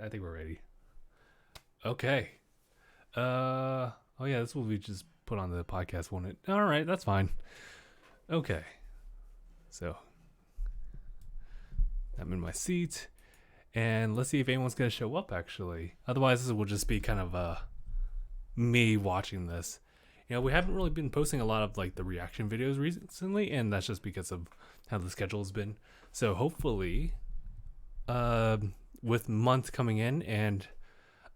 I think we're ready. Okay. Oh yeah, this will be just put on the podcast, won't it? All right, that's fine. Okay. So I'm in my seat, and let's see if anyone's gonna show up. Actually, otherwise this will just be kind of me watching this. You know, we haven't really been posting a lot of like the reaction videos recently, and that's just because of how the schedule has been. So hopefully, with month coming in and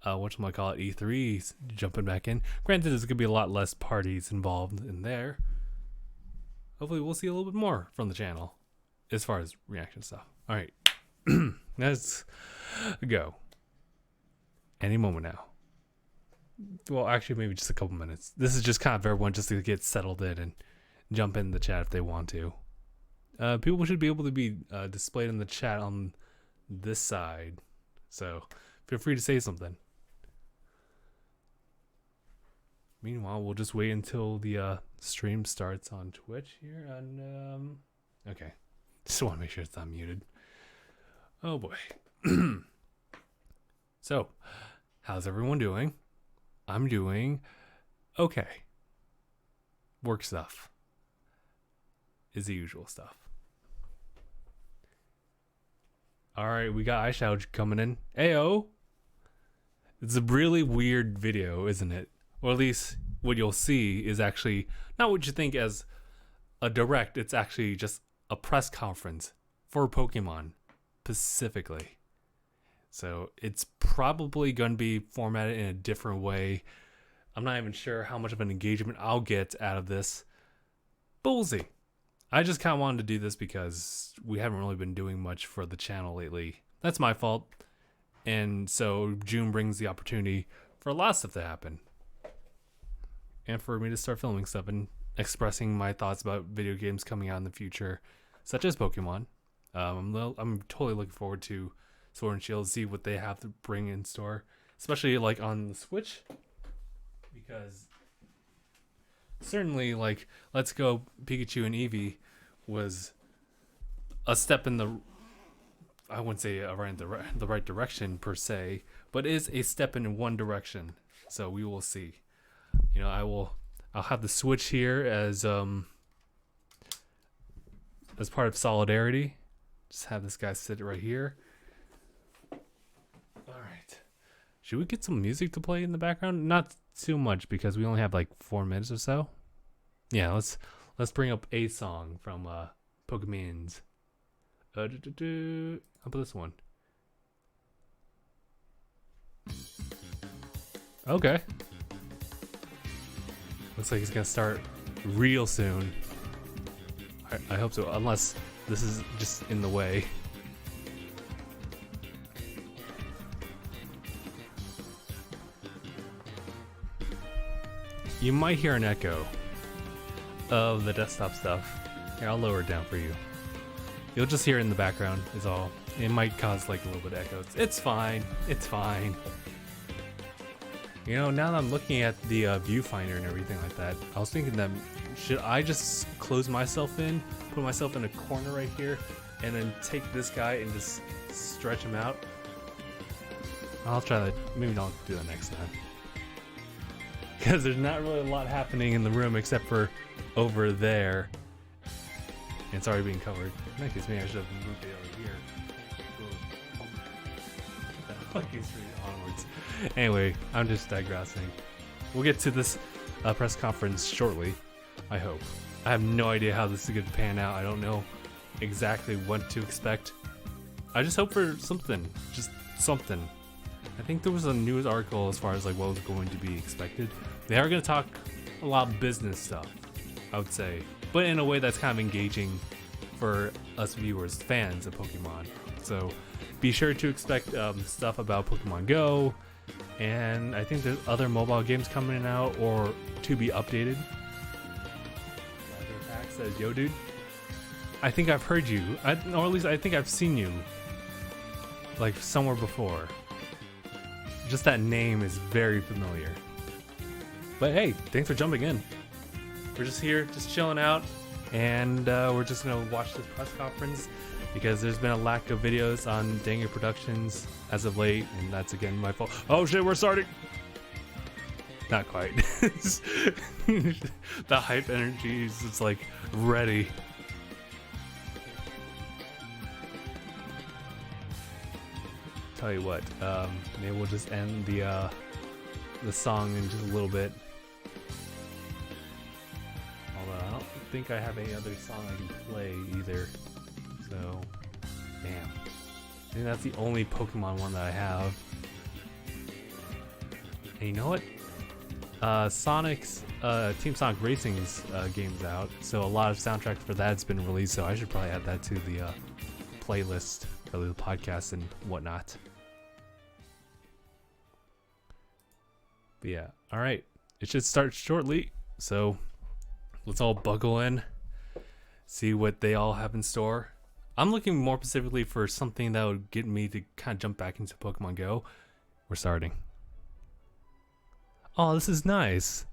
whatchamacallit, E3 jumping back in. Granted, there's gonna be a lot less parties involved in there. Hopefully, we'll see a little bit more from the channel as far as reaction stuff. All right, let's go. Any moment now. Well, actually, maybe just a couple minutes. This is just kind of everyone just to get settled in and jump in the chat if they want to. People should be able to be displayed in the chat on this side, so feel free to say something. Meanwhile, we'll just wait until the stream starts on Twitch here. And okay, just want to make sure it's not muted. Oh boy. So, how's everyone doing? I'm doing okay. Work stuff is the usual stuff. All right, we got iShout coming in. Ayo. It's a really weird video, isn't it? Or at least what you'll see is actually not what you think as a direct. It's actually just a press conference for Pokemon specifically. So it's probably going to be formatted in a different way. I'm not even sure how much of an engagement I'll get out of this, but we'll see. I just kind of wanted to do this because we haven't really been doing much for the channel lately. That's my fault. And so June brings the opportunity for a lot of stuff to happen. And for me to start filming stuff and expressing my thoughts about video games coming out in the future, such as Pokemon. I'm totally looking forward to Sword and Shield, see what they have to bring in store, especially like on the Switch, because certainly like Let's Go Pikachu and Eevee was a step in the, I wouldn't say around the right direction per se, but is a step in one direction. So we will see. You know, I'll have the Switch here as part of solidarity. Just have this guy sit right here. All right. Should we get some music to play in the background? Not too much because we only have like 4 minutes or so. Yeah, let's bring up a song from Pokemons. How about this one? Okay. Looks like it's gonna start real soon. I hope so, unless this is just in the way. You might hear an echo of the desktop stuff. Here, I'll lower it down for you. You'll just hear it in the background is all. It might cause like a little bit of echoes. It's fine. It's fine. You know, now that I'm looking at the viewfinder and everything like that, I was thinking that should I just close myself in, put myself in a corner right here, and then take this guy and just stretch him out? I'll try that. Maybe I'll do that next time. Because there's not really a lot happening in the room except for over there. And it's already being covered. In that case, maybe I should have moved it over here. Fucking street onwards. Anyway, I'm just digressing. We'll get to this press conference shortly, I hope. I have no idea how this is going to pan out. I don't know exactly what to expect. I just hope for something. Just something. I think there was a news article as far as like what was going to be expected. They are going to talk a lot of business stuff, I would say, but in a way that's kind of engaging for us viewers, fans of Pokemon. So be sure to expect stuff about Pokemon Go, and I think there's other mobile games coming out or to be updated. Attack says, "Yo, dude, I think I've heard you, or at least I think I've seen you, like somewhere before. Just that name is very familiar." But hey, thanks for jumping in. We're just here, just chilling out, and we're just gonna watch this press conference because there's been a lack of videos on DangIT Productions as of late, and that's again my fault. Oh shit, we're starting! Not quite. The hype energy is just like ready. Tell you what, maybe we'll just end the song in just a little bit. Although I don't think I have any other song I can play either. So, damn. I think that's the only Pokemon one that I have. And you know what? Sonic's Team Sonic Racing's game's out, so a lot of soundtracks for that's been released. So I should probably add that to the playlist for the podcast and whatnot. But yeah, all right. It should start shortly, so let's all buckle in, see what they all have in store. I'm looking more specifically for something that would get me to kind of jump back into Pokemon Go. We're starting. Oh, this is nice.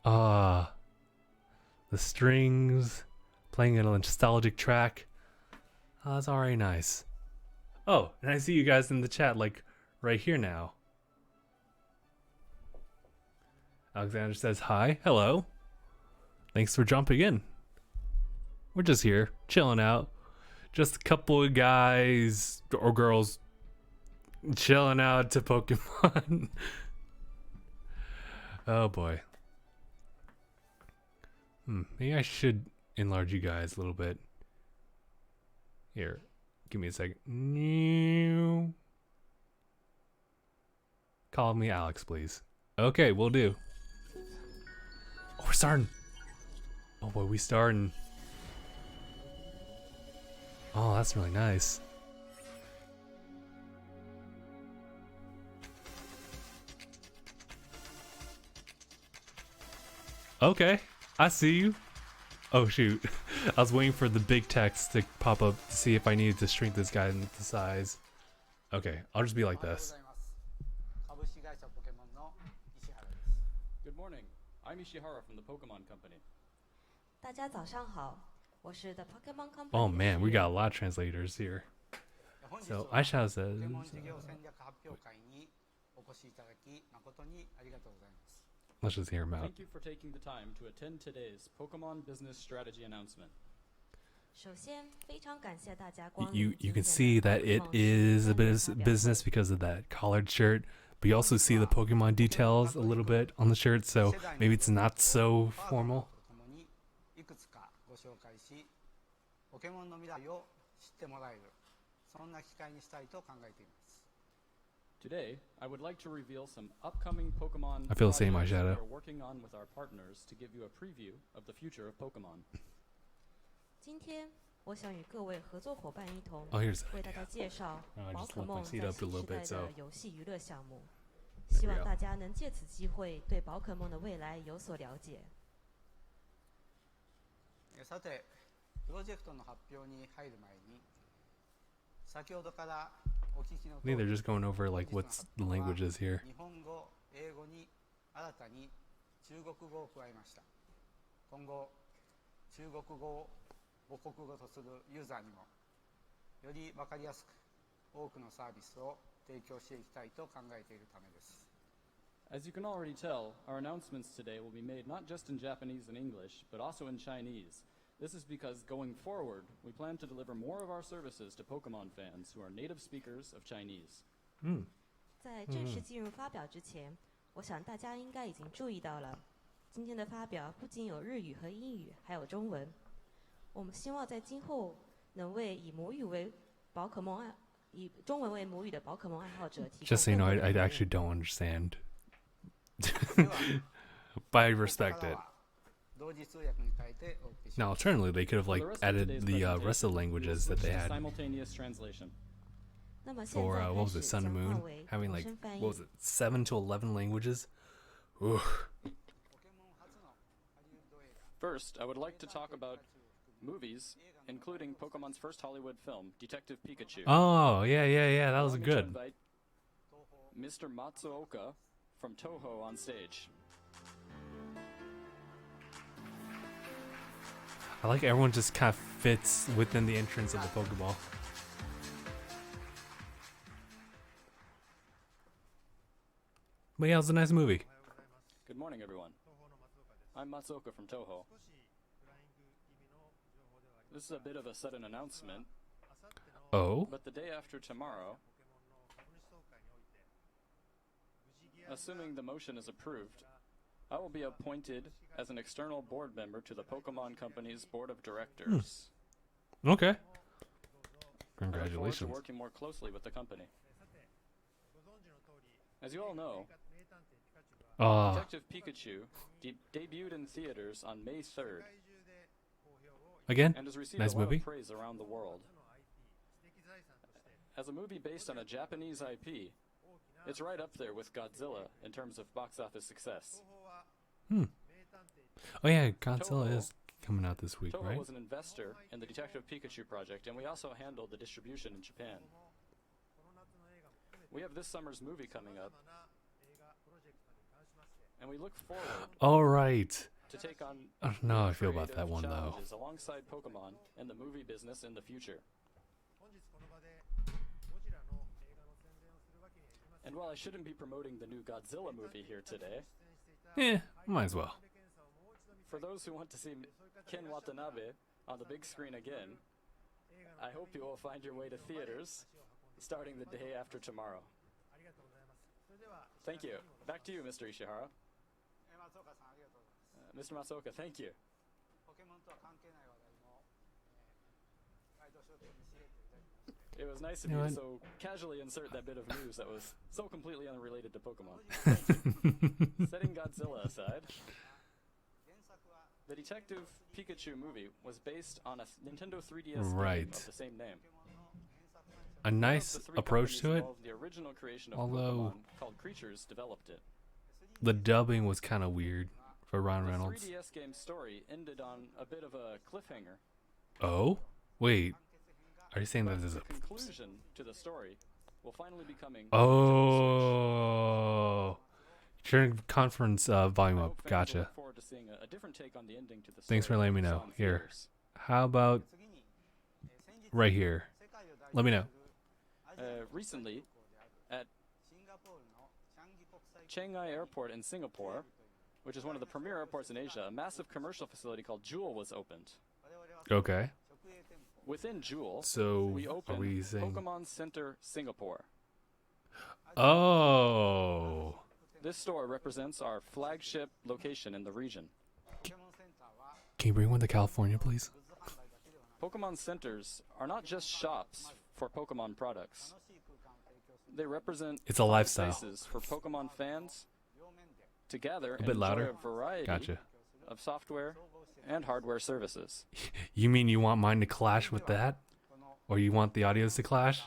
Ah, the strings playing a nostalgic track. Oh, that's already nice. Oh, and I see you guys in the chat, like right here now. Alexander says hi, hello. Thanks for jumping in. We're just here, chilling out. Just a couple of guys or girls chilling out to Pokemon. Oh boy. Maybe I should enlarge you guys a little bit. Here, give me a second. Call me Alex, please. Okay, we'll do. Oh, we're starting. Oh boy, we starting. Oh, that's really nice. Okay, I see you. Oh shoot, I was waiting for the big text to pop up to see if I needed to shrink this guy into size. Okay, I'll just be like this. Good morning, I'm Ishihara from the Pokemon Company. Oh man, we got a lot of translators here. So Aisha says, let's just hear him out. Thank you for taking the time to attend today's Pokemon Business Strategy announcement. You can see that it is a business because of that collared shirt, but you also see the Pokemon details a little bit on the shirt, so maybe it's not so formal. Today, I would like to reveal some upcoming Pokemon I feel the same, projects Eyeshadow. we're working on with our partners to give you a preview of the future of Pokemon. Oh, here's the idea. I just left my seat up a little bit, so. I think they're just going over like what's the languages here. As you can already tell, our announcements today will be made not just in Japanese and English, but also in Chinese. This is because, going forward, we plan to deliver more of our services to Pokemon fans who are native speakers of Chinese. 在正式进入发表之前，我想大家应该已经注意到了，今天的发表不仅有日语和英语，还有中文。我们希望在今后能为以中文为母语的宝可梦爱好者提供。Just so you know, I actually don't understand, but I respect it. Now, alternatively, they could have like added the rest of the languages that they had. For what was it, Sun and Moon, having like what was it, 7 to 11 languages. Ooh. First, I would like to talk about movies, including Pokemon's first Hollywood film, Detective Pikachu. Oh yeah, that was good. Mr. Matsuoka from Toho on stage. I like everyone just kind of fits within the entrance of the Pokeball. But yeah, it was a nice movie. Good morning, everyone. I'm Matsuoka from Toho. This is a bit of a sudden announcement, Oh? but the day after tomorrow, assuming the motion is approved, I will be appointed as an external board member to the Pokemon Company's board of directors. Okay. I look forward to Congratulations. working more closely with the company. As you all know, Detective Pikachu debuted in theaters on May 3rd Again, and has received nice a lot movie. of praise around the world. As a movie based on a Japanese IP, it's right up there with Godzilla in terms of box office success. Oh yeah, Godzilla Toho- is coming out this week, Toho right? was an investor in the Detective Pikachu project, and we also handled the distribution in Japan. We have this summer's movie coming up, and we look forward All right. to take on I don't know how I new feel about that creative one though. challenges alongside Pokemon and the movie business in the future. And while I shouldn't be promoting the new Godzilla movie here today, Yeah, might as well. for those who want to see Ken Watanabe on the big screen again, I hope you will find your way to theaters starting the day after tomorrow. Thank you. Back to you, Mr. Ishihara. Mr. Matsuoka, thank you. It was nice of You know you to what? so casually insert that bit of news that was so completely unrelated to Pokemon. Setting Godzilla aside, the Detective Pikachu movie was based on a Nintendo 3DS game Right. of the same name. A nice The three approach to companies it. involved, the original creation of Although- Pokemon called Creatures developed it. The dubbing was kind of weird for Ron The Reynolds. 3DS game's story ended on a bit of a cliffhanger. Oh? Wait. Are you saying But that there's the a... conclusion to the story will finally be coming. Oh. Turn conference volume I up. hope fans will Gotcha. look forward to seeing a different take on the ending to the story. Thanks for letting me we saw know. in Here. theaters. How about right here? Let me know. Recently, at Chiang Mai Airport in Singapore, which is one of the premier airports in Asia, a massive commercial facility called Jewel was opened. Okay. Within Jewel, So, we are opened we saying... Pokemon Center Singapore. Oh. This store represents our flagship location in the region. Can you bring one to California, please? Pokemon centers are not just shops for Pokemon products. They represent It's a lifestyle. places for Pokemon fans to gather and bit enjoy louder? a variety Gotcha. of software and hardware services. You mean you want mine to clash with that? Or you want the audios to clash?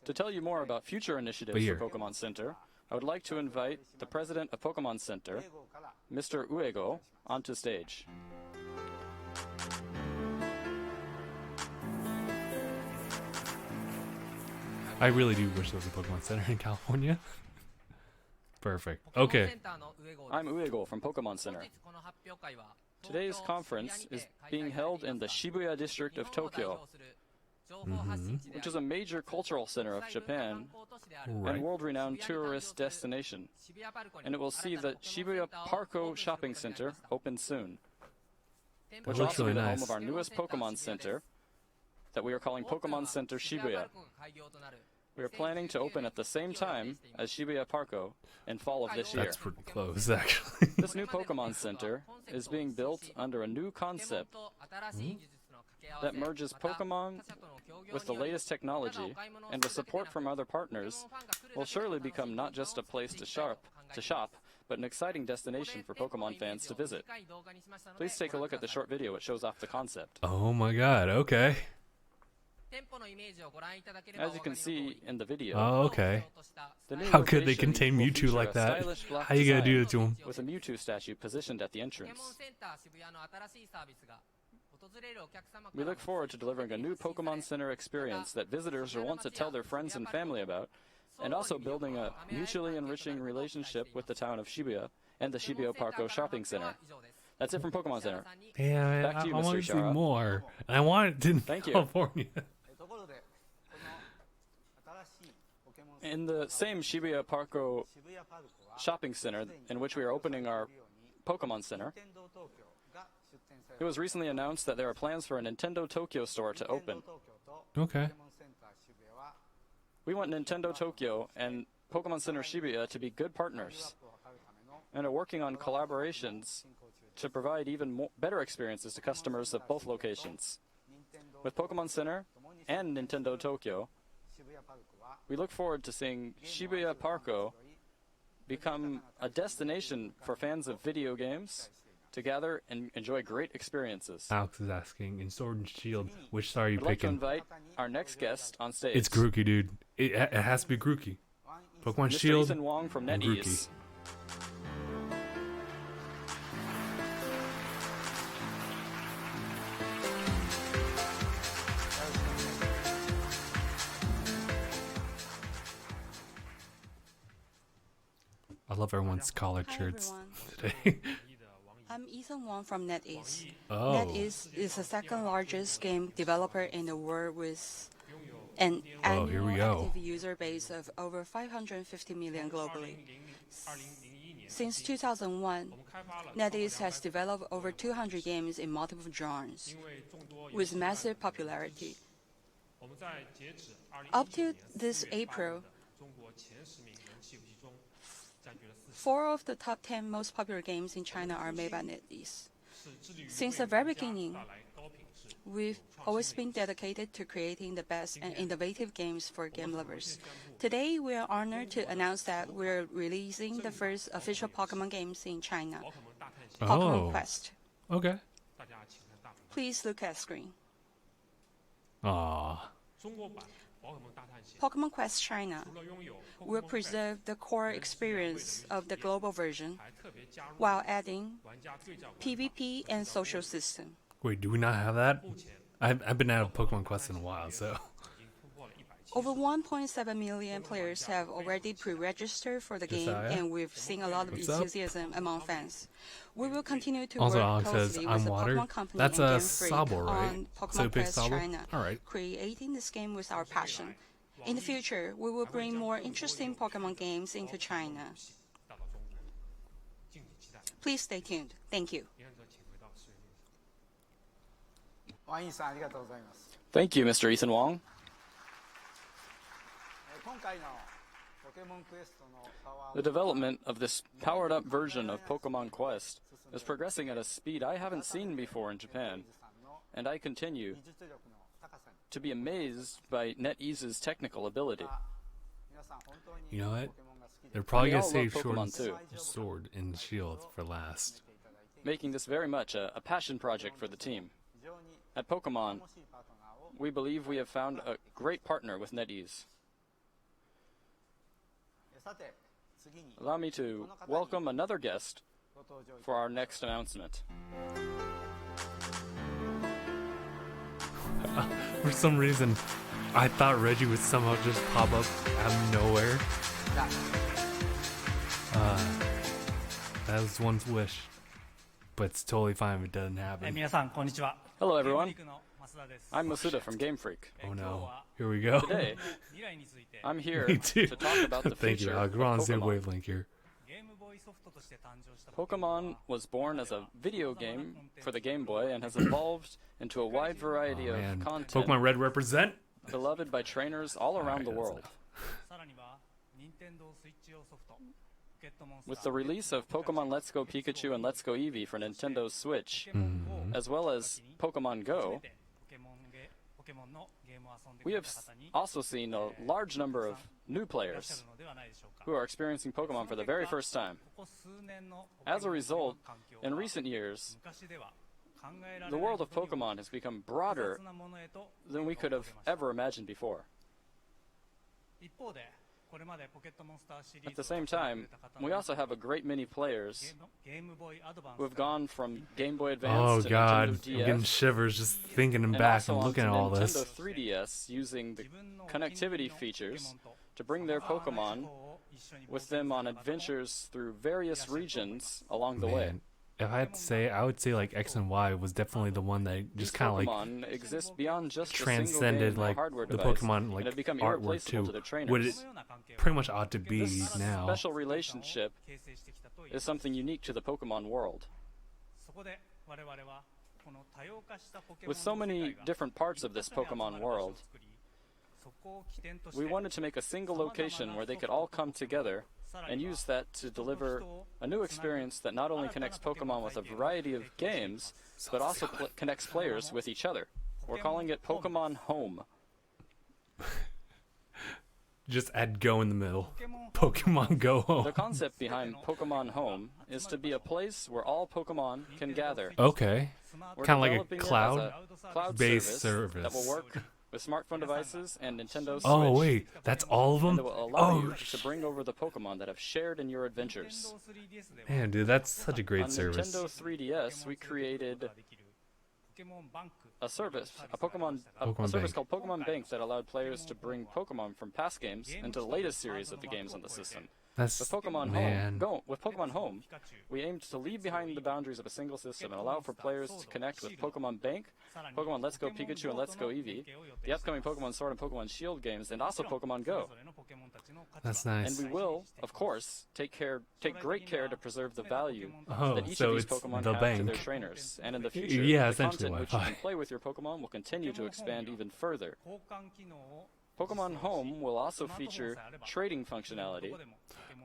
To tell you more about future initiatives here. for Pokemon Center, I would like to invite the president of Pokemon Center, Mr. Uego, onto stage. I really do wish there was a Pokemon Center in California. Perfect. Okay. I'm Uego from Pokemon Center. Today's conference is being held in the Shibuya district of Tokyo, which is a major cultural center of Japan Right. and world-renowned tourist destination. And it will see the Shibuya Parko Shopping Center open soon, which will looks also really be the nice. home of our newest Pokemon Center that we are calling Pokemon Center Shibuya. We are planning to open at the same time as Shibuya Parko in fall of this year. That's pretty close, actually. This new Pokemon Center is being built under a new concept that merges Pokemon with the latest technology, and with support from other partners, will surely become not just a place to shop, but an exciting destination for Pokemon fans to visit. Please take a look at the short video. It shows off the concept. Oh my god, okay. As you can see in the video, Oh, okay. the new How could they location contain will Mewtwo feature like a that? stylish block How you gonna do design it to him? with a Mewtwo statue positioned at the entrance. We look forward to delivering a new Pokemon Center experience that visitors will want to tell their friends and family about, and also building a mutually enriching relationship with the town of Shibuya and the Shibuya Parko Shopping Center. That's it from Pokemon Center. Damn it, Back to you, I Mr. want to see Ishihara. more. And I want it in Thank you. California. In the same Shibuya Parko shopping center in which we are opening our Pokemon Center, it was recently announced that there are plans for a Nintendo Tokyo store to open. Okay. We want Nintendo Tokyo and Pokemon Center Shibuya to be good partners and are working on collaborations to provide even better experiences to customers of both locations. With Pokemon Center and Nintendo Tokyo, we look forward to seeing Shibuya Parko become a destination for fans of video games to gather and enjoy great experiences. Alex is asking, in Sword and Shield, which star are you I'd like to picking? invite our next guest on stage. It's Grookey, dude. It has to be Grookey. Pokemon Mr. Shield Ethan Wong from and NetEase. Grookey. I love everyone's collared Hi, shirts everyone. today. I'm Ethan Wong from NetEase. Oh. NetEase is the second largest game developer in the world with an Oh, here we annual go. active user base of over 550 million globally. Since 2001, NetEase has developed over 200 games in multiple genres, with massive popularity. Up to this April, 4 of the top 10 most popular games in China are made by NetEase. Since the very beginning, we've always been dedicated to creating the best and innovative games for game lovers. Today, we are honored to announce that we're releasing the first official Pokemon games in China, Pokemon Oh. Quest. Okay. Please look at screen. Aw. Pokemon Quest China will preserve the core experience of the global version while adding PvP and social system. Wait, do we not have that? I've been out of Pokemon Quest in a while, so. Over 1.7 million players have already pre-registered for the game, Josiah? and we've seen a lot of What's up? enthusiasm among fans. We will continue to Also, work Alex says, closely I'm with the water. Pokemon Company That's and a Game Freak Sabo, right? on So Pokemon you pick Quest Sabo? China, Alright. creating this game with our passion. In the future, we will bring more interesting Pokemon games into China. Please stay tuned. Thank you. Thank you, Mr. Ethan Wong. The development of this powered-up version of Pokemon Quest is progressing at a speed I haven't seen before in Japan, and I continue to be amazed by NetEase's technical ability. You know what? They're probably We gonna all save love Pokemon Sword, too. Sword and Shield for last. Making this very much a passion project for the team. At Pokemon, we believe we have found a great partner with NetEase. Allow me to welcome another guest for our next announcement. For some reason, I thought Reggie would somehow just pop up out of nowhere. That was one's wish. But it's totally fine if it doesn't happen. 皆さんこんにちは。 Hello, ゲーム everyone. リークの増田です。 I'm Masuda from Game Freak. Oh no. Here we go. Today, 未来について I'm here Me too. to talk about the Thank you, future Alex. of We're on the same Pokemon. wavelength here. ゲームボーイソフトとして誕生した Pokemon was born as a video game for the Game Boy and has evolved into a wide variety Oh, of man. content Pokemon Red represent? beloved by trainers all around the Alright, world. さらには任天堂スイッチ用ソフトポケットモンスター With the release of Pokemon Let's Go Pikachu and Let's Go Eevee for Nintendo Switch, ポケモン GO as well as Pokemon 初 Go, めてポケモンのゲームを遊んでく we れ have た方に also seen a large number of new いらっしゃ players るのではないでしょうか。 who are experiencing Pokemon for the very first time. ここ数年の As a result, 環境 in は recent years, 昔では考えられ the ない world of ほどに Pokemon has become broader 複雑なものへと than we could have 変化を遂げました ever imagined before. 一方でこれまでポケットモンスターシリー At ズ the を same 遊んでく time, れた方の we also have a great many players ゲームボーイアドバンス who have gone from Game Boy Oh Advance to god. Nintendo I'm getting DS shivers just thinking and back also and onto looking at all Nintendo this. 3DS using the 自分のお気に入り connectivity の features ポケモンと to bring their 様々な Pokemon 情報を一緒に冒険 with する them on 方々も adventures through various regions along the way. Man, if I had to say, I would say like X and Y was definitely the one that just kind of like Pokemon exist beyond just transcended a single game or like hardware the device, Pokemon like and have become artwork irreplaceable to their trainers. what it pretty much ought to be This now. special relationship is something unique to the Pokemon world. With so many different parts of this Pokemon world, we wanted to make a single location where they could all come together and use that to deliver a new experience that not only connects Pokemon with a variety of games, but also connects players with each other. We're calling it Pokemon Home. Just add Go in the middle. Pokemon Go Home. The concept behind Pokemon Home is to be a place where all Pokemon can gather. Okay. We're Kind of like developing a it as cloud-based based service. that will work with smartphone devices and Nintendo Switch. Oh wait, that's all of And them? that will allow you Oh, to bring over the Pokemon that have shared in your adventures. man, dude, that's such a great On service. Nintendo 3DS, we created a service, a Pokemon service Bank. called Pokemon Bank that allowed players to bring Pokemon from past games into the latest series of the games on the system. That's With Pokemon man. with Pokemon Home, we aimed to leave behind the boundaries of a single system and allow for players to connect with Pokemon Bank, Pokemon Let's Go Pikachu and Let's Go Eevee, the upcoming Pokemon Sword and Pokemon Shield games, and also Pokemon Go. That's nice. And we will, of course, take great care to preserve the value Oh, that each so of these it's Pokemon the have to their bank. trainers. And in the future, Yeah, the essentially content which you Wi-Fi. can play with your Pokemon will continue to expand even further. Pokemon Home will also feature trading functionality.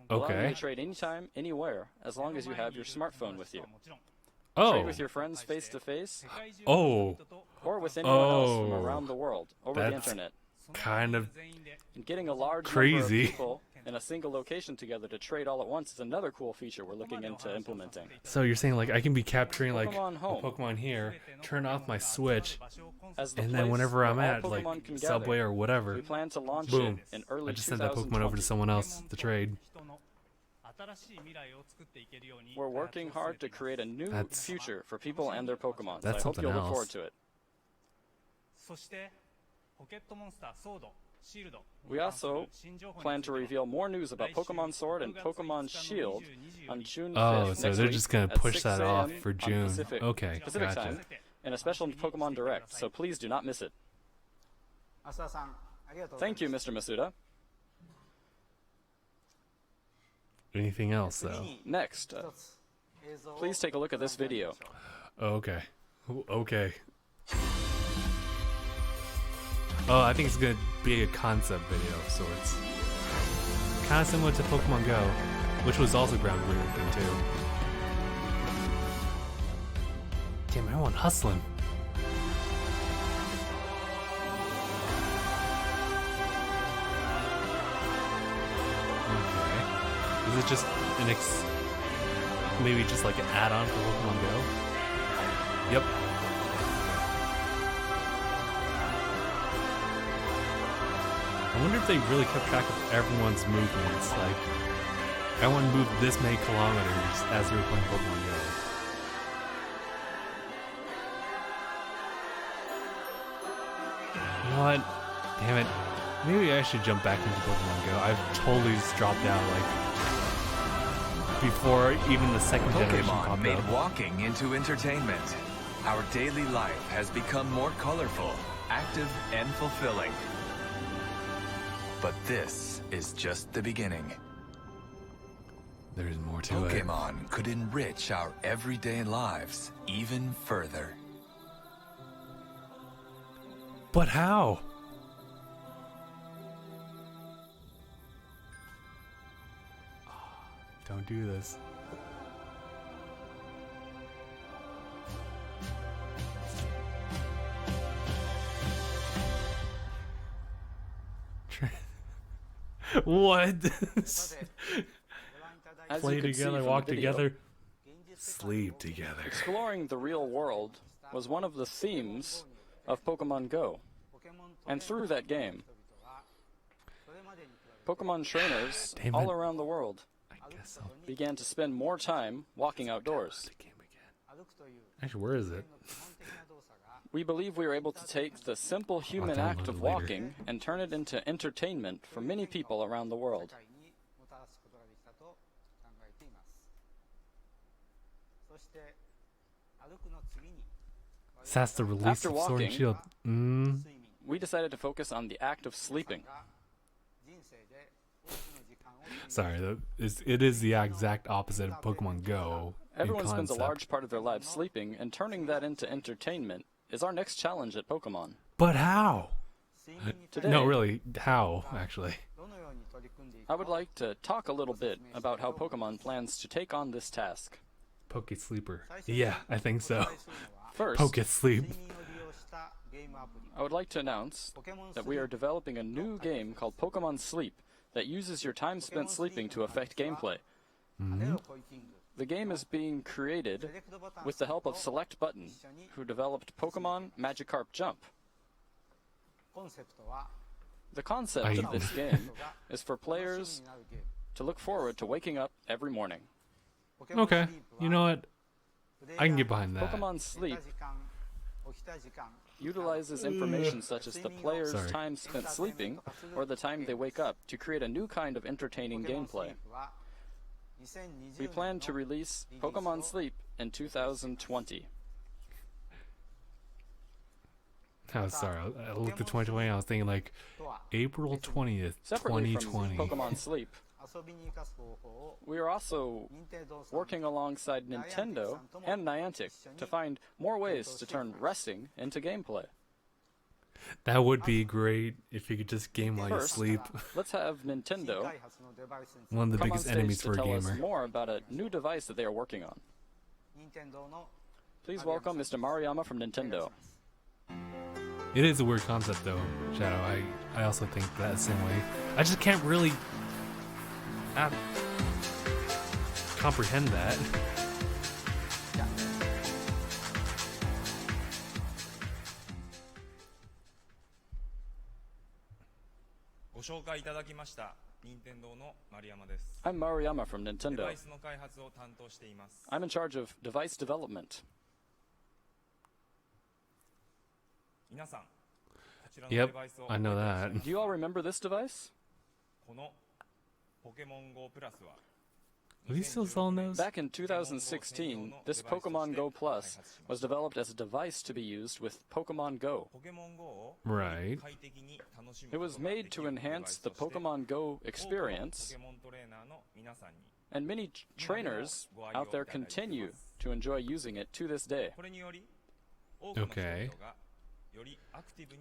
Allowing you Okay. to trade anytime, anywhere, as long as you have your smartphone with you. Trade Oh. with your friends face to face, Oh. or with anyone else from Oh. around the world over the That's internet. kind of And getting a large crazy. number of people in a single location together to trade all at once is another cool feature we're looking into implementing. so you're saying like I can be capturing like Pokemon a Home. Pokemon here, turn off my Switch, As the and then place whenever I'm where all at like Pokemon can gather, Subway or whatever, we plan to launch boom, it in early I just send that Pokemon over to 2020. someone else to trade. We're working hard to create a new That's- future for people and their Pokemon. So I That's hope something you'll look else. forward to it. We also plan to reveal more news about Pokemon Sword and Pokemon Shield on June 5th. Oh, so next they're week just gonna at push 6 that off a.m. for on June. Pacific Okay, gotcha. time in a special Pokemon Direct, so please do not miss it. Thank you, Mr. Masuda. Anything else though? Next, please take a look at this video. Oh, okay. Okay. Oh, I think it's gonna be a concept video of sorts. Kind of similar to Pokemon Go, which was also groundbreaking too. Damn, everyone hustling. Okay. Is it just an maybe just like an add-on for Pokemon Go? Yep. I wonder if they really kept track of everyone's movements. Like, everyone moved this many kilometers as they were playing Pokemon Go. You know what? Damn it. Maybe I should jump back into Pokemon Go. I've totally just dropped out, like, before even the second generation Pokemon popped made up. walking into entertainment. Our daily life has become more colorful, active, and fulfilling. But this is just the beginning. There's more to it. Pokemon could enrich our everyday lives even further. But how? Don't do this. What? As Play you can see together, from walk the video, together, sleep together. exploring the real world was one of the themes of Pokemon Go. And through that game, Pokemon trainers Damn all it. around the world I guess I'll began to spend more time walking outdoors. the game again. Actually, where is it? We believe we were able to take the simple human download act it of later. walking and turn it into entertainment for many people around the world. That's the release After of Sword and walking, Shield. we decided to focus on the act of sleeping. Sorry, it is the exact opposite of Pokemon Go. in Everyone spends a concept. large part of their lives sleeping, and turning that into entertainment is our next challenge at Pokemon. But how? Today, No, really, how, actually? I would like to talk a little bit about how Pokemon plans to take on this task. Poke Sleeper. Yeah, I think so. First, Poke Sleep. I would like to announce that we are developing a new game called Pokemon Sleep that uses your time spent sleeping to affect gameplay. The game is being created with the help of Select Button, who developed Pokemon Magikarp Jump. The concept of this game is for players to look forward to waking up every morning. Okay, you know what? I can get behind that. Pokemon Sleep utilizes information such as the player's Sorry. time spent sleeping or the time they wake up to create a new kind of entertaining gameplay. We plan to release Pokemon Sleep in 2020. I was sorry. I looked at 2020. I was thinking like April 20th, Separately 2020. from Pokemon Sleep, we are also working alongside Nintendo and Niantic to find more ways to turn resting into gameplay. That would be great if you could just game while you First, sleep. let's have Nintendo One of the come on biggest stage enemies to for a tell us gamer. more about a new device that they are working on. Please welcome Mr. Maruyama from Nintendo. It is a weird concept, though, Shadow. I also think that same way. I just can't really comprehend that. I'm Maruyama from Nintendo. I'm in charge of device development. Yep, I know that. Do you all remember this device? Are they still selling those? Back in 2016, this Pokemon Go Plus was developed as a device to be used with Pokemon Go. Right. It was made to enhance the Pokemon Go experience, and many trainers out there continue to enjoy using it to this day. Okay.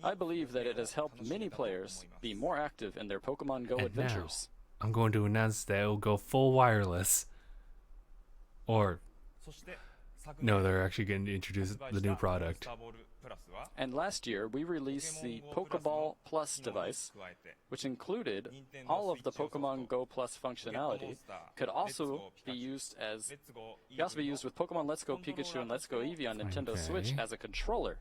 I believe that it has helped many players be more active in their Pokemon Go And adventures. now, I'm going to announce that it will go full wireless. Or, no, they're actually going to introduce the new product. And last year, we released the Pokeball Plus device, which included all of the Pokemon Go Plus functionality. Could also be used with Pokemon Let's Go Pikachu and Let's Go Eevee on Nintendo Okay. Switch as a controller.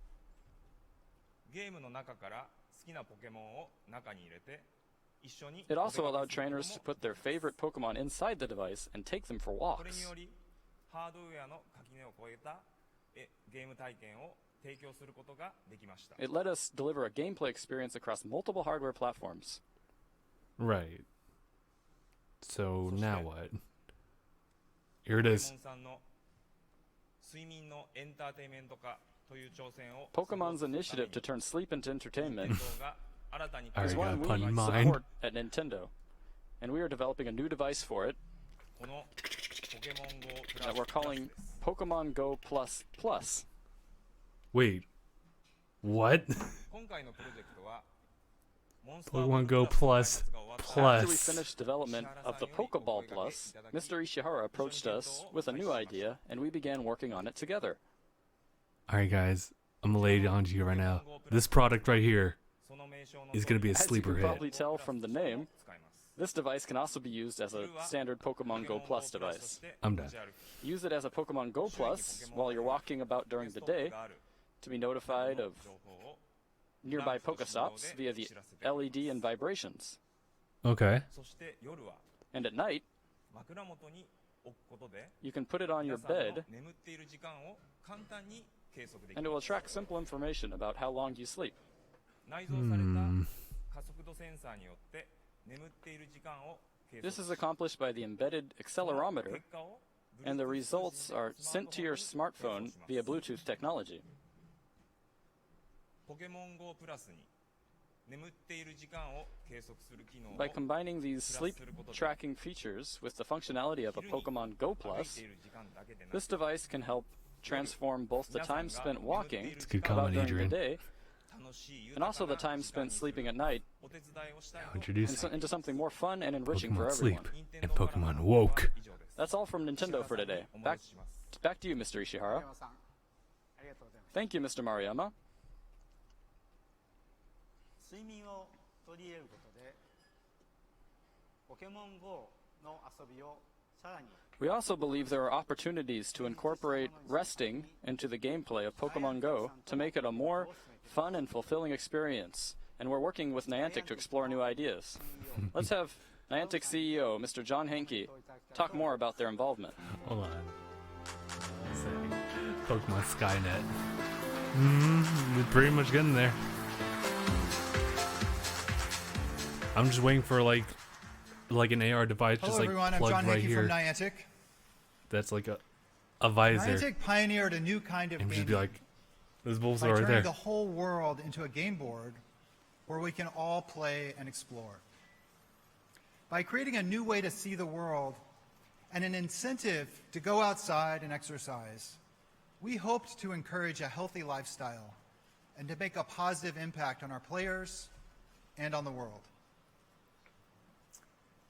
It also allowed trainers to put their favorite Pokemon inside the device and take them for walks. It let us deliver a gameplay experience across multiple hardware platforms. Right. So now what? Here it is. Pokemon's initiative to turn sleep into entertainment I is already got a one pun we in mind. support at Nintendo, and we are developing a new device for it that we're calling Pokemon Go Plus Plus. Wait. What? Pokemon Go Plus After we Plus. finished development of the Pokeball Plus, Mr. Ishihara approached us with a new idea, and we began working on it together. Alright, guys. I'm gonna lay it on to you right now. This product right here is gonna be a As you sleeper can hit. probably tell from the name, this device can also be used as a standard Pokemon Go Plus device. I'm done. Use it as a Pokemon Go Plus while you're walking about during the day to be notified of nearby Pokestops via the LED and vibrations. Okay. And at night, you can put it on your bed, and it will track simple information about how long you sleep. This is accomplished by the embedded accelerometer and the results are sent to your smartphone via Bluetooth technology. ポケモン GO プラスに眠っている時間を計測する機能を By combining these sleep tracking features with the functionality of a Pokemon Go 歩い Plus, ている時間だけでなく this device can help transform both the time spent walking It's a good about comment, during the Adrian. day 楽しい and 豊 also か the な time 時間 spent にする sleeping at night お手伝いをしたい Now と introducing into something more fun and enriching for Pokemon everyone. Sleep and Pokemon Woke. 以上です That's all from Nintendo for today. お Back, 戻しします back to you, Mr. Ishihara. 山さんありがとうございます Thank you, Mr. Maruyama. 睡眠を取り入れることでポケモン GO の遊びをさらに We also believe there are opportunities to incorporate resting into the gameplay of Pokemon Go to make it a more fun and fulfilling experience. And we're working with Niantic to explore new ideas. Let's have Niantic CEO, Mr. John Henke, talk more about their involvement. Hold on. Say, Pokemon Skynet. We're pretty much getting there. I'm just waiting for like an AR device Hello just like everyone, I'm plugged John right Hickey here. from Niantic. That's like a visor. Niantic pioneered a new kind of And gaming just be like, those bulls by are right turning there. the whole world into a game board where we can all play and explore. By creating a new way to see the world and an incentive to go outside and exercise, we hoped to encourage a healthy lifestyle and to make a positive impact on our players and on the world.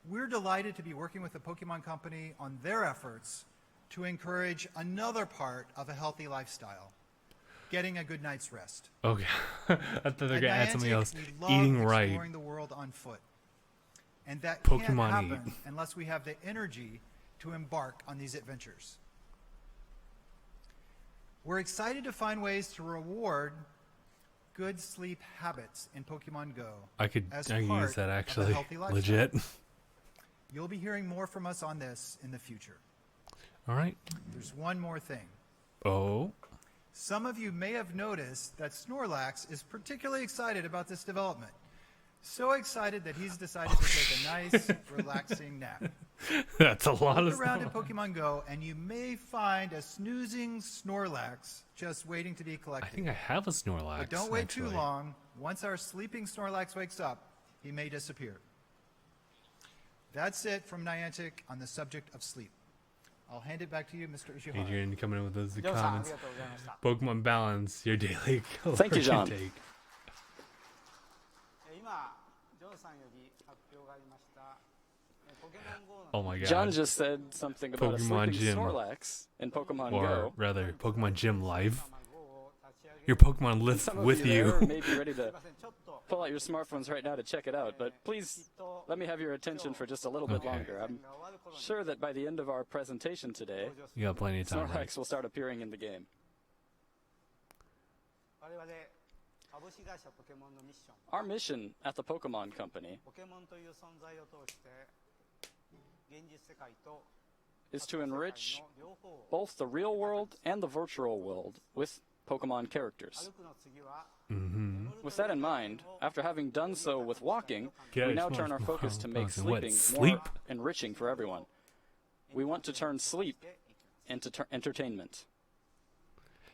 We're delighted to be working with the Pokemon Company on their efforts to encourage another part of a healthy lifestyle, getting a good night's rest. Okay. I thought they were At gonna add something Niantic, else. we love Eating right. exploring the world on foot. And that Pokemon can't happen eat. unless we have the energy to embark on these adventures. We're excited to find ways to reward good sleep habits in Pokemon Go. I could as use part that of a actually. healthy lifestyle. Legit. You'll be hearing more from us on this in the future. All right. There's one more thing. Oh. Some of you may have noticed that Snorlax is particularly excited about this development. So excited that he's decided to take a nice, relaxing nap. That's a lot Look of around in stuff. Pokemon Go, and you may find a snoozing Snorlax just waiting to be I collected. think I have a Snorlax. But don't wait actually. too long. Once our sleeping Snorlax wakes up, he may disappear. That's it from Niantic on the subject of sleep. I'll hand it back to you, Mr. Ishihara. Adrian coming in with those ジョンさんあり comments. がとうございました Pokemon balance your daily Thank you, John. intake. 今ジョンさんより発表がありましたポケモン GO の Oh my god. John just said something about a Pokemon sleeping Gym. Snorlax in Pokemon Or Go. rather, Pokemon Gym Live. GO を立ち上げ Your Pokemon lives Some of with you there you. may be ready すい to ませんちょっと pull out your smartphones right now to check it out, but please let me have your attention for just a little bit Okay. longer. I'm が終わる頃に sure that by the end of our presentation today, 登場す You る got plenty of time, right? Snorlax will start appearing in the game. 我々株式会社ポケモンのミッション Our mission at the Pokemon Company ポケモンという存在を通して現実世界と is to enrich 両方を both the real world and the virtual world with Pokemon characters. 歩くの次は With that in mind, after having done so with walking, Yeah, we now it's turn our more- focus to make focus on what? sleeping Sleep? more enriching for everyone. We want to turn sleep into entertainment.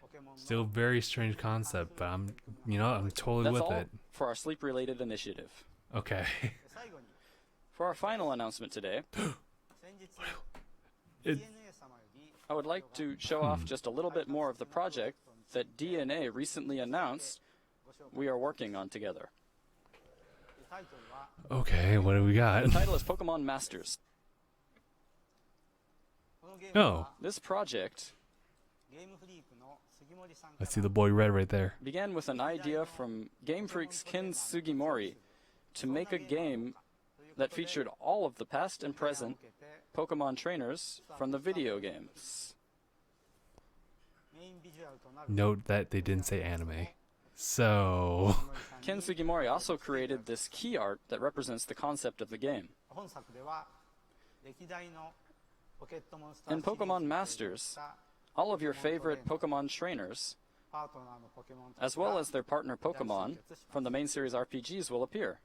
ポケモンの Still very strange concept, but I'm totally That's with all it. for our sleep-related initiative. Okay. 最後に For our final announcement today, 先日 It- DNA 様より I would like to show off just a little bit more of the project that DNA recently announced we are working on together. タイトルは Okay, what do we got? The title is Pokemon Masters. このゲーム Oh, は This project ゲームフリークの杉森さんか I ら see the boy red right there. began with an idea from Game Freak's Ken Sugimori to make a game that featured all of the past and present 受けて Pokemon trainers from the video games. メインビジュアルとなる Note that they didn't say anime. So, 杉森さん Ken に Sugimori also created this key art that represents the concept of the game. 本作では歴代のポケットモンスター In シリーズ Pokemon で Masters, 出た all of your favorite Pokemon trainers, パートナーのポケモンた as ちが well as their partner Pokemon from the main series RPGs, will appear.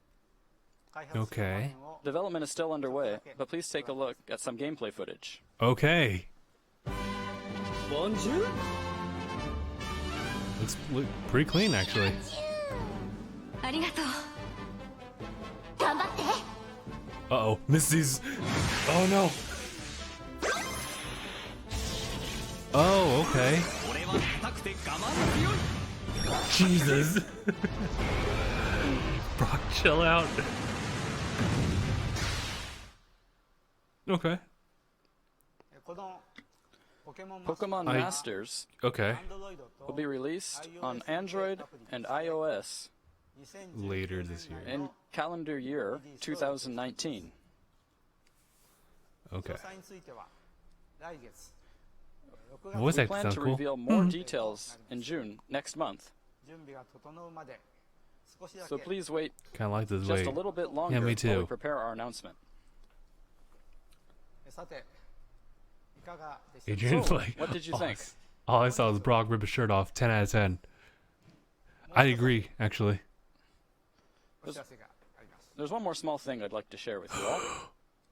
開発する場面を Development is still underway, but please take a look at some gameplay footage. okay. Look pretty clean, actually. ありがとう頑張って Uh-oh, Misty's... Oh, no. Oh, okay. Jesus. Brock, chill out. Okay. このポケモン Pokemon I- Masters Okay. will be released on Android and iOS Later this year. in calendar year 2019. Okay. 詳細については来月6 What was We that? plan Sound to cool? reveal more details in June next month, 準備が整うまで少しだ so け please wait Kind of like this. just Wait. a little bit longer me while we too. prepare our announcement. さていかがでしたか Adrian's So, like, what did you all I think? all I saw was Brock rip his shirt off. 10 out of 10. I agree, actually. お知らせがあります There's one more small thing I'd like to share with you all.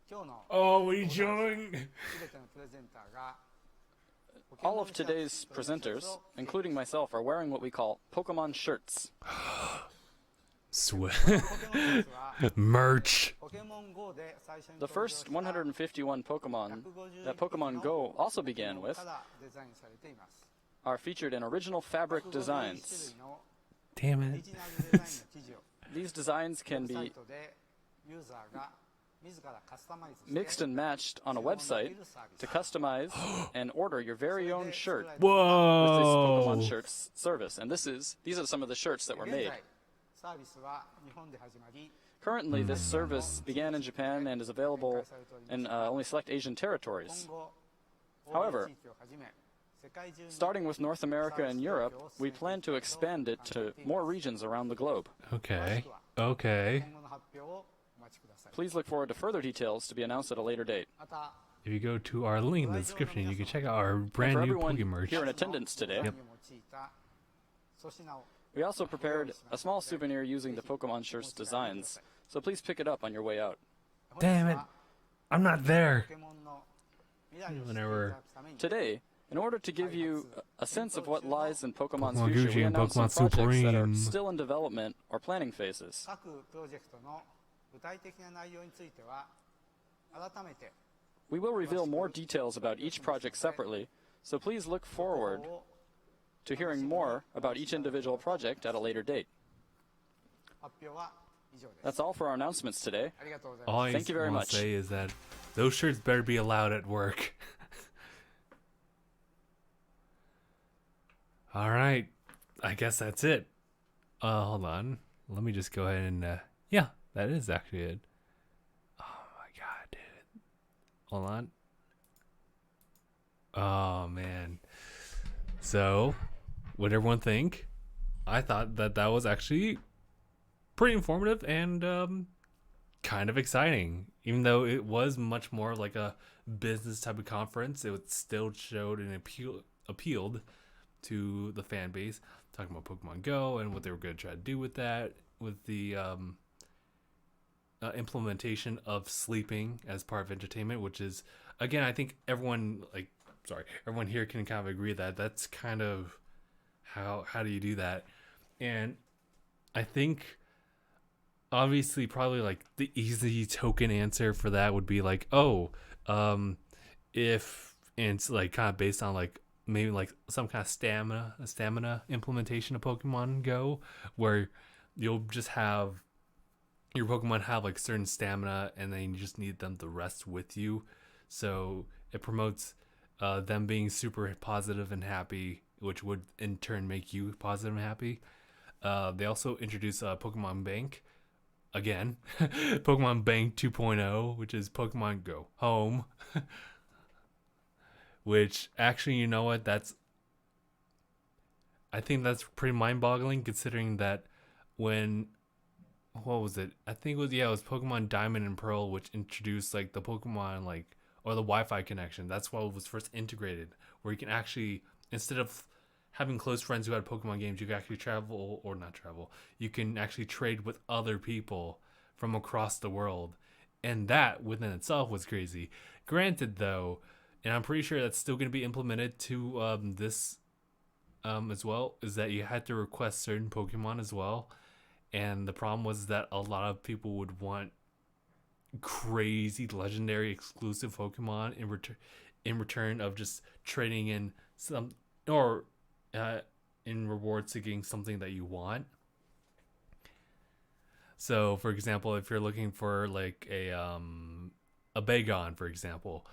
今日の Oh, what are you doing? すべてのプレゼンターが All of today's presenters, including myself, are wearing what we call Pokemon shirts. Sweat. ポケモンシャツは Merch. ポケモン GO で最初に The 登場し first た 151 Pokemon that Pokemon Go also began with からデザインされています are featured in original fabric 151 designs. 種類の Damn オリ it. ジナルデザインの生地を These designs ウェ can ブサイ be トでユーザーが自らカスタマイズして mixed and matched on a website to customize and order your very own shirt with this Pokemon Whoa. Shirts service. And these are some of the shirts that were 現 made. 在サービスは日本で始まり Currently, this service began in Japan and is available 展開されております in only select Asian 今 territories. 後 However, 欧米地域をはじめ世界中に Starting with North America and Europe, we plan to expand it to more regions around the globe. Okay. Okay. 今後の発表をお待ちください Please look forward to further details to be announced at a later date. また If you go to our link in the description, you can check out our And brand for new everyone Poke merch. here in attendance today, デザインを用いた粗品を we also prepared a small souvenir using the Pokemon shirts designs, so please pick it up on your way out. 本日 Damn it. は I'm not there. ポケモンの未来を知っていた Whenever- だくために Today, in order to give you a sense of what lies in Pokemon's Pokemon future, Gucci we and announced some Pokemon projects that are Supreme. still in development or planning phases. 各プロジェクトの具体的な内容については改めて We will reveal more details about each project separately, so please look 情報 forward を to hearing more about each individual project at a later date. 発表は以上です That's all for our announcements today. ありがとうございます All I Thank you very want much. to say is that those shirts better be allowed at work. All right. I guess that's it. Hold on. Let me just go ahead and yeah, that is actually it. Oh my god, dude. Hold on. Oh man. So, what did everyone think? I thought that that was actually pretty informative and kind of exciting. Even though it was much more like a business type of conference, it still showed and appealed to the fan base, talking about Pokemon Go and what they were going to try to do with that, with the implementation of sleeping as part of entertainment, which is, again, I think everyone here can kind of agree that that's kind of how do you do that. And I think obviously probably like the easy token answer for that would be like, if, and it's like kind of based on like maybe like some kind of stamina implementation of Pokemon Go, where you'll just have your Pokemon have like certain stamina and then you just need them to rest with you. So it promotes them being super positive and happy, which would in turn make you positive and happy. They also introduced Pokemon Bank. Again, Pokemon Bank 2.0, which is Pokemon Go Home. Which actually, you know what? I think that's pretty mind-boggling considering that what was it? I think it was Pokemon Diamond and Pearl, which introduced like the Pokemon or the Wi-Fi connection. That's why it was first integrated, where you can actually, instead of having close friends who had Pokemon games, you can actually you can actually trade with other people from across the world. And that within itself was crazy. Granted though, and I'm pretty sure that's still going to be implemented to this as well, is that you had to request certain Pokemon as well. And the problem was that a lot of people would want crazy legendary exclusive Pokemon in return of just trading in some, or in rewards to getting something that you want. So for example, if you're looking for like a Bagon, for example,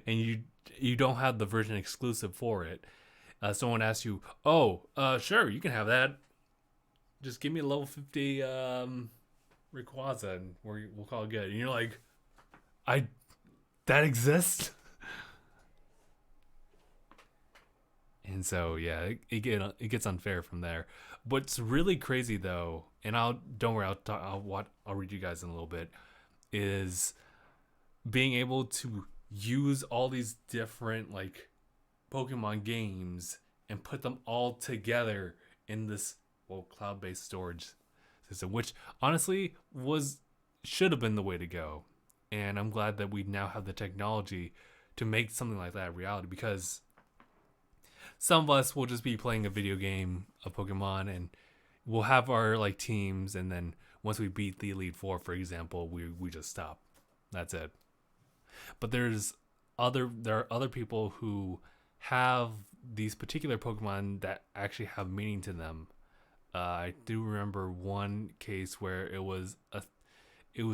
and you don't have the version exclusive for it, someone asks you, oh, sure, you can have that, just give me a level 50 Rayquaza and we'll call it good. And you're like, that exists? And so yeah, it gets unfair from there. What's really crazy though, and I'll read you guys in a little bit, is being able to use all these different like Pokemon games and put them all together in this cloud-based storage system, which honestly should have been the way to go. And I'm glad that we now have the technology to make something like that a reality, because some of us will just be playing a video game of Pokemon and we'll have our like teams, and then once we beat the Elite Four, for example, we just stop. That's it. But there are other people who have these particular Pokemon that actually have meaning to them. I do remember one case where it was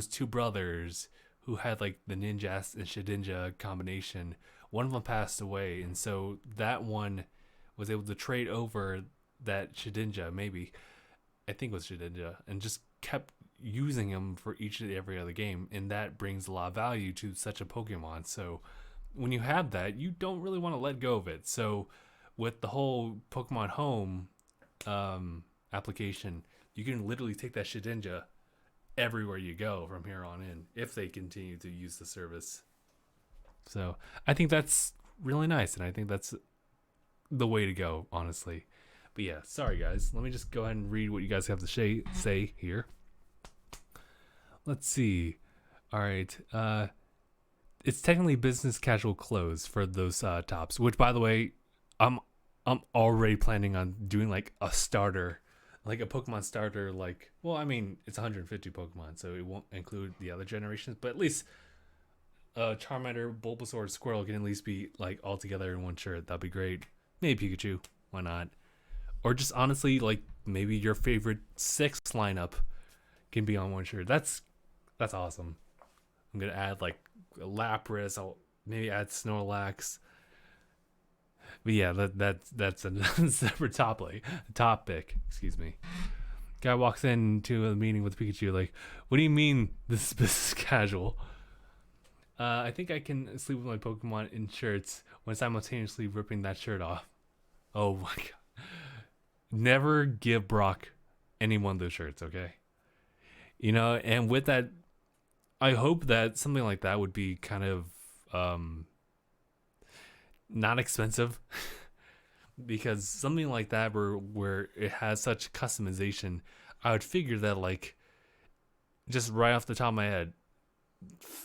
two brothers who had like the Ninjask and Shedinja combination. One of them passed away, and so that one was able to trade over that Shedinja, maybe I think it was Shedinja, and just kept using him for each and every other game, and that brings a lot of value to such a Pokemon. So when you have that, you don't really want to let go of it. So with the whole Pokemon Home application, you can literally take that Shedinja everywhere you go from here on in, if they continue to use the service. So I think that's really nice, and I think that's the way to go, honestly. But yeah, sorry guys, let me just go ahead and read what you guys have to say here. Let's see. All right, it's technically business casual clothes for those tops, which by the way, I'm already planning on doing like a starter, like a Pokemon starter, like, well, I mean, it's 150 Pokemon, so it won't include the other generations, but at least Charmander, Bulbasaur, and Squirtle can at least be like all together in one shirt. That'd be great. Maybe Pikachu, why not? Or just honestly, like maybe your favorite 6 lineup can be on one shirt. That's awesome. I'm gonna add like Lapras. I'll maybe add Snorlax. But yeah, that's a separate topic. Excuse me. Guy walks into a meeting with Pikachu like, what do you mean this is business casual? I think I can sleep with my Pokemon in shirts when simultaneously ripping that shirt off. Oh my god. Never give Brock any one of those shirts, okay? You know, and with that, I hope that something like that would be kind of not expensive. Because something like that where it has such customization, I would figure that like just right off the top of my head,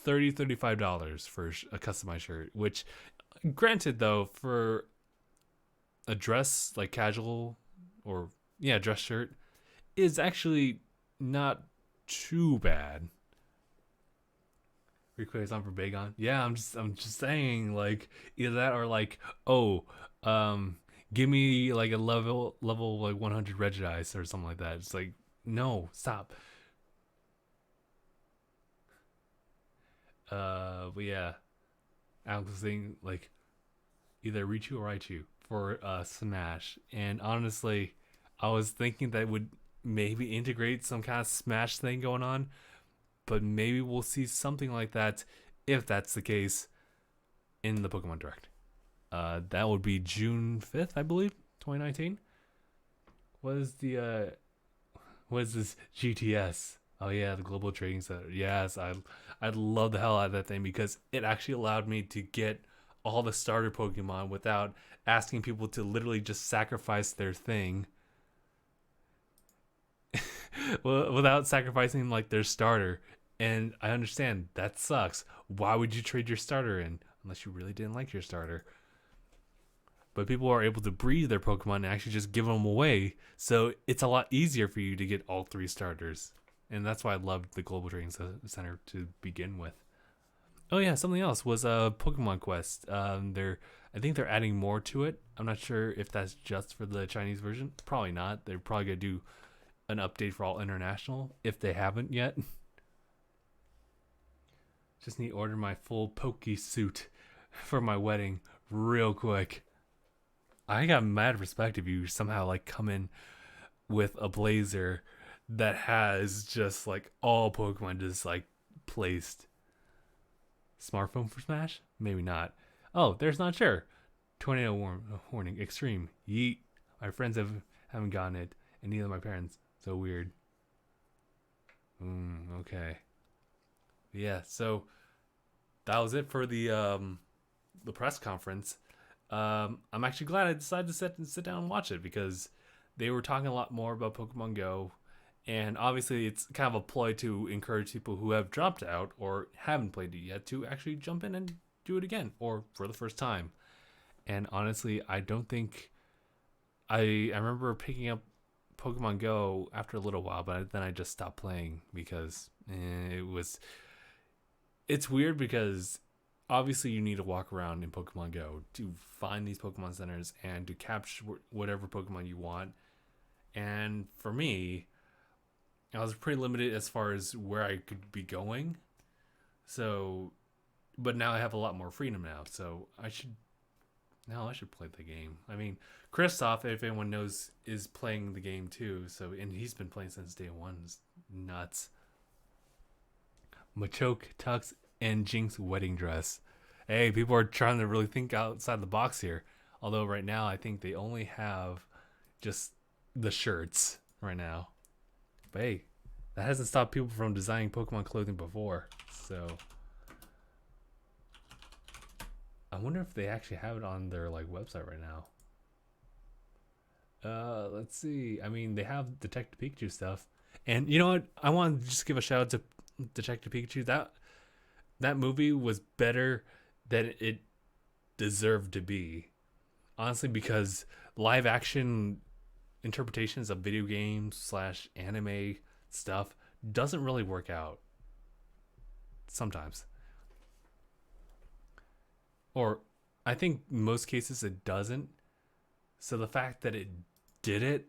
$35 for a customized shirt, which granted though, for a dress like casual or dress shirt is actually not too bad. Request on for Bagon. Yeah, I'm just saying, like, either that or like, give me like a level like 100 Regice or something like that. It's like, no, stop. But yeah, I was thinking like either Richu or Raichu for Smash, and honestly, I was thinking that would maybe integrate some kind of Smash thing going on, but maybe we'll see something like that if that's the case in the Pokemon Direct. That would be June 5th, I believe, 2019. What is this GTS? Oh yeah, the Global Trading Center. Yes, I love the hell out of that thing because it actually allowed me to get all the starter Pokemon without asking people to literally just sacrifice their thing. Without sacrificing like their starter. And I understand that sucks. Why would you trade your starter in unless you really didn't like your starter? But people are able to breed their Pokemon and actually just give them away. So it's a lot easier for you to get all 3 starters. And that's why I loved the Global Training Center to begin with. Oh yeah, something else was Pokemon Quest. I think they're adding more to it. I'm not sure if that's just for the Chinese version. Probably not. They're probably gonna do an update for all international if they haven't yet. Just need to order my full Poke suit for my wedding real quick. I got mad respect if you somehow like come in with a blazer that has just like all Pokemon just like placed. Smartphone for Smash? Maybe not. Oh, there's not sure. Tornado warning. Extreme. Yeet. My friends haven't gotten it, and neither my parents. So weird. Okay. Yeah. So that was it for the press conference. I'm actually glad I decided to sit down and watch it because they were talking a lot more about Pokemon Go. And obviously, it's kind of a ploy to encourage people who have dropped out or haven't played it yet to actually jump in and do it again or for the first time. And honestly, I don't think I remember picking up Pokemon Go after a little while, but then I just stopped playing because it's weird because obviously you need to walk around in Pokemon Go to find these Pokemon centers and to capture whatever Pokemon you want. And for me, I was pretty limited as far as where I could be going. So, but now I have a lot more freedom now. So I should play the game. I mean, Kristoff, if anyone knows, is playing the game too. So, and he's been playing since day one. It's nuts. Machoke, Tux, and Jinx wedding dress. Hey, people are trying to really think outside the box here. Although right now, I think they only have just the shirts right now. But hey, that hasn't stopped people from designing Pokemon clothing before. So I wonder if they actually have it on their like website right now. Let's see. I mean, they have Detective Pikachu stuff. And you know what? I want to just give a shout out to Detective Pikachu. That movie was better than it deserved to be. Honestly, because live action interpretations of video games / anime stuff doesn't really work out sometimes, or I think most cases it doesn't. So the fact that it did it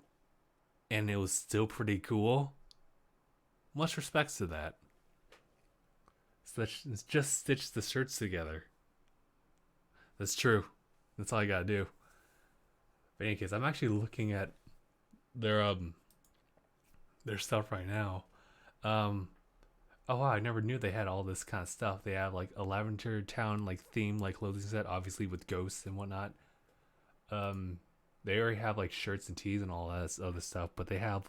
and it was still pretty cool, much respects to that. So it's just stitch the shirts together. That's true. That's all I gotta do. But in any case, I'm actually looking at their stuff right now. Oh wow, I never knew they had all this kind of stuff. They have like a Lavender Town like theme like clothing set, obviously with ghosts and whatnot. They already have like shirts and tees and all that other stuff, but they have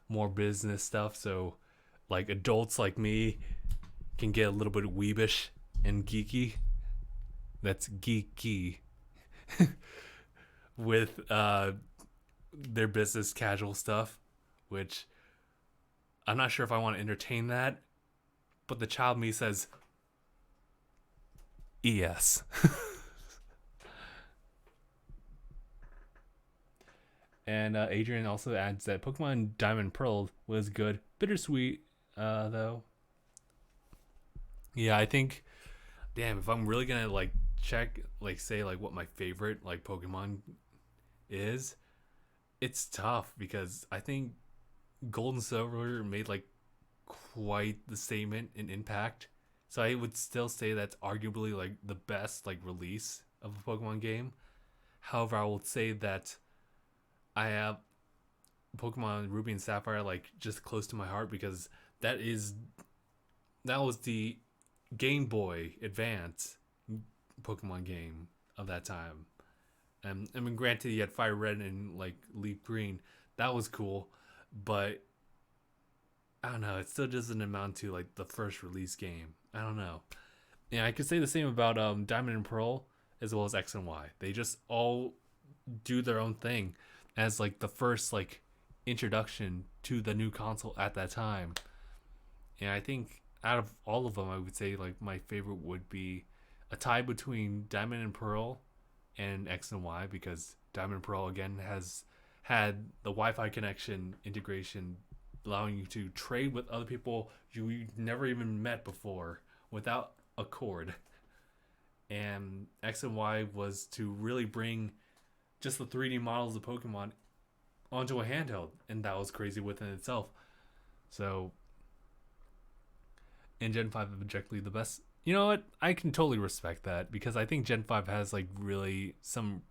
more business stuff. So like adults like me can get a little bit weebish and geeky. That's geeky. With their business casual stuff, which I'm not sure if I want to entertain that, but the child me says yes. And Adrian also adds that Pokemon Diamond Pearl was good, bittersweet though. Yeah, I think, damn, if I'm really gonna like check, like say like what my favorite like Pokemon is, it's tough because I think Gold and Silver made like quite the statement in impact. So I would still say that's arguably like the best like release of a Pokemon game. However, I will say that I have Pokemon Ruby and Sapphire like just close to my heart because that was the Game Boy Advance Pokemon game of that time. And I mean, granted, you had Fire Red and like Leaf Green. That was cool, but I don't know. It still doesn't amount to like the first release game. I don't know. Yeah, I could say the same about Diamond and Pearl as well as X and Y. They just all do their own thing as like the first like introduction to the new console at that time. And I think out of all of them, I would say like my favorite would be a tie between Diamond and Pearl and X and Y, because Diamond and Pearl again has had the Wi-Fi connection integration, allowing you to trade with other people you never even met before without a cord. And X and Y was to really bring just the 3D models of Pokemon onto a handheld, and that was crazy within itself. So, in Gen 5 objectively the best. You know what? I can totally respect that, because I think Gen 5 has like really some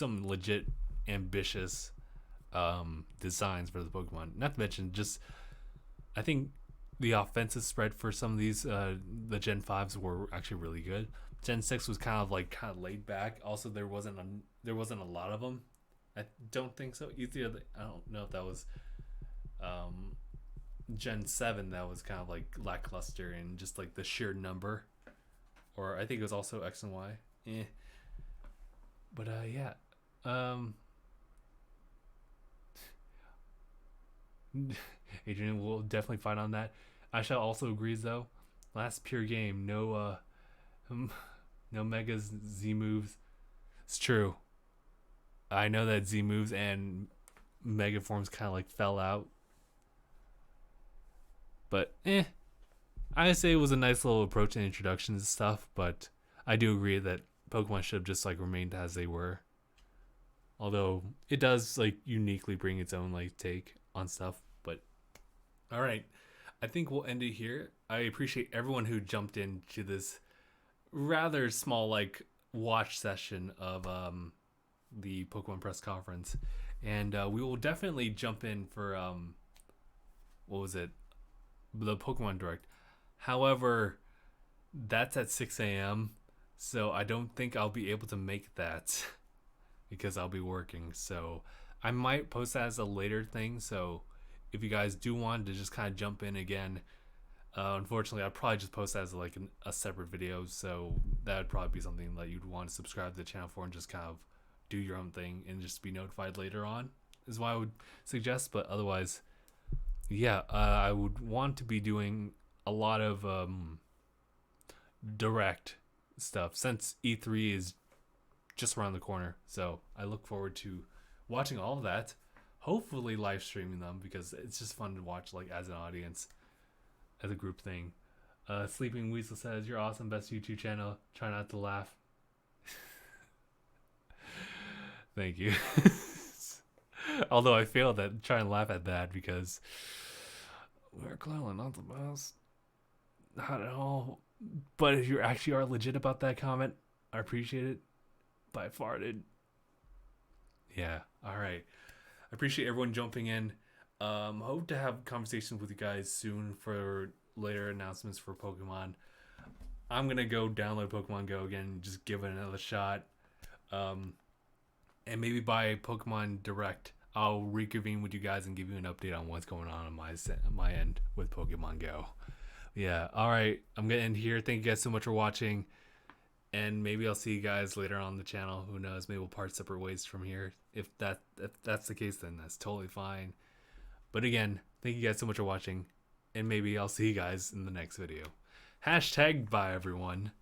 legit ambitious designs for the Pokemon. Not to mention, just I think the offensive spread for some of these the Gen 5s were actually really good. Gen 6 was kind of laid back. Also, there wasn't a lot of them. I don't think so. Either I don't know if that was Gen 7 that was kind of like lackluster and just like the sheer number, or I think it was also X and Y. But yeah. Adrian will definitely fight on that. I shall also agrees though. Last pure game, no Megas, Z moves. It's true. I know that Z moves and Mega forms kind of like fell out, but I say it was a nice little approach and introductions and stuff. But I do agree that Pokemon should have just like remained as they were. Although it does like uniquely bring its own like take on stuff. But all right, I think we'll end it here. I appreciate everyone who jumped into this rather small like watch session of the Pokemon press conference, and we will definitely jump in for what was it, the Pokemon Direct. However, that's at 6 a.m. so I don't think I'll be able to make that because I'll be working. So I might post that as a later thing. So if you guys do want to just kind of jump in again, unfortunately I'll probably just post that as like a separate video. So that would probably be something that you'd want to subscribe to the channel for and just kind of do your own thing and just be notified later on, is what I would suggest. But otherwise, yeah, I would want to be doing a lot of direct stuff since E3 is just around the corner. So I look forward to watching all of that, hopefully live streaming them, because it's just fun to watch like as an audience, as a group thing. Sleeping Weasel says, "You're awesome, best YouTube channel. Try not to laugh." Thank you. Although I failed at trying to laugh at that because we're clearly not the best. Not at all. But if you actually are legit about that comment, I appreciate it. But I farted. Yeah. All right. I appreciate everyone jumping in. Hope to have conversations with you guys soon for later announcements for Pokemon. I'm gonna go download Pokemon Go again and just give it another shot. And maybe by Pokemon Direct, I'll reconvene with you guys and give you an update on what's going on my end with Pokemon Go. Yeah, all right. I'm going to end here. Thank you guys so much for watching. And maybe I'll see you guys later on the channel. Who knows? Maybe we'll part separate ways from here. If that's the case, then that's totally fine. But again, thank you guys so much for watching. And maybe I'll see you guys in the next video. #bye, everyone.